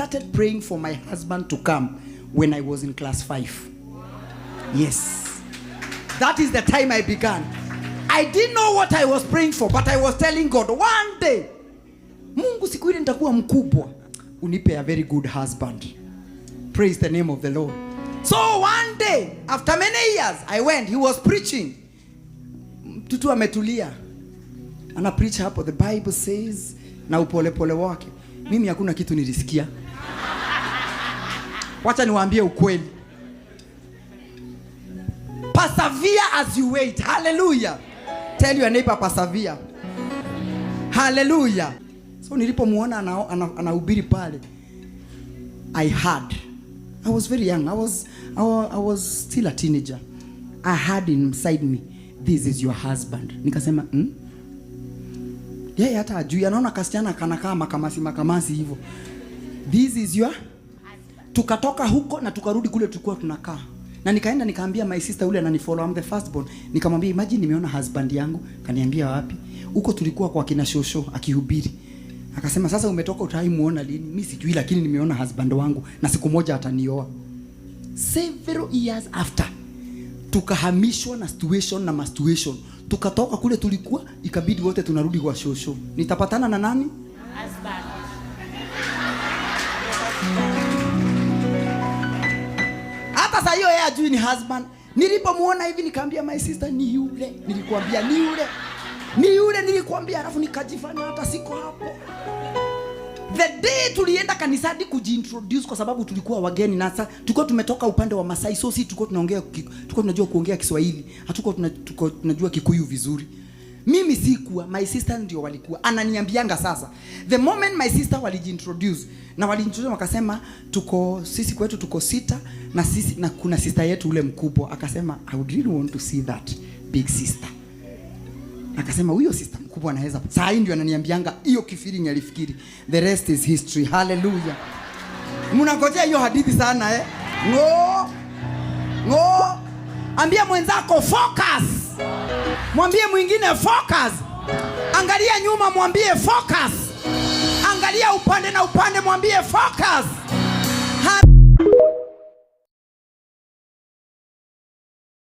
started praying for my husband to come when I was in class 5. Yes. That is the time I began. I didn't know what I was praying for, but I was telling God, one day, Mungu siku ile nitakuwa mkubwa, unipe a very good husband. Praise the name of the Lord. So one day, after many years, I went, he was preaching. Mtutu ametulia. Ana preach hapo, the Bible says, na upole pole wake. Mimi hakuna kitu nilisikia. Wacha niwaambie ukweli. Persevere as you wait. Hallelujah. Tell your neighbor, persevere. Hallelujah. So nilipomuona anahubiri pale, I heard. I was very young. I was still a teenager. I heard inside me, this is your husband. Nikasema, yeye hata ajui, anaona kasichana kanakaa makamasi hivyo. This is your husband. Tukatoka huko na tukarudi kule tulikuwa tunakaa. Na nikaenda nikaambia my sister ule ananifollow, I'm the firstborn. Nikamwambia, imagine nimeona husband yangu. Kaniambia wapi? Huko tulikuwa kwa kina Shosho akihubiri. Akasema, sasa umetoka utaimuona lini? Mimi sijui, lakini nimeona husband wangu na siku moja atanioa. Several years after, tukahamishwa na situation na mastuation. Tukatoka kule tulikuwa, ikabidi wote tunarudi kwa Shosho. Nitapatana na nani? Husband. Hata sasa hiyo yeye ajui ni husband. Nilipomuona hivi nikaambia my sister, ni yule. Nilikwambia ni yule. Ni yule nilikwambia, alafu nikajifanya hata siko hapo. The day tulienda kanisani kujiintroduce kwa sababu tulikuwa wageni na sasa tulikuwa tumetoka upande wa Masai, so si tulikuwa tunajua kuongea Kiswahili, hatukuwa tunajua Kikuyu vizuri. Mimi sikuwa, my sister ndio walikuwa. Ananiambianga sasa, the moment my sister walijiintroduce na waliintroduce wakasema sisi kwetu tuko 6 na sisi na kuna sister yetu ule mkubwa, akasema I would really want to see that big sister. Akasema huyo sister mkubwa anaweza. Saa hii ndio ananiambianga hiyo kifiri alifikiri. The rest is history. Hallelujah. Mnangojea hiyo hadithi sana No. Ambia mwenzako focus. Mwambie mwingine focus. Angalia nyuma mwambie focus. Angalia upande na upande mwambie focus.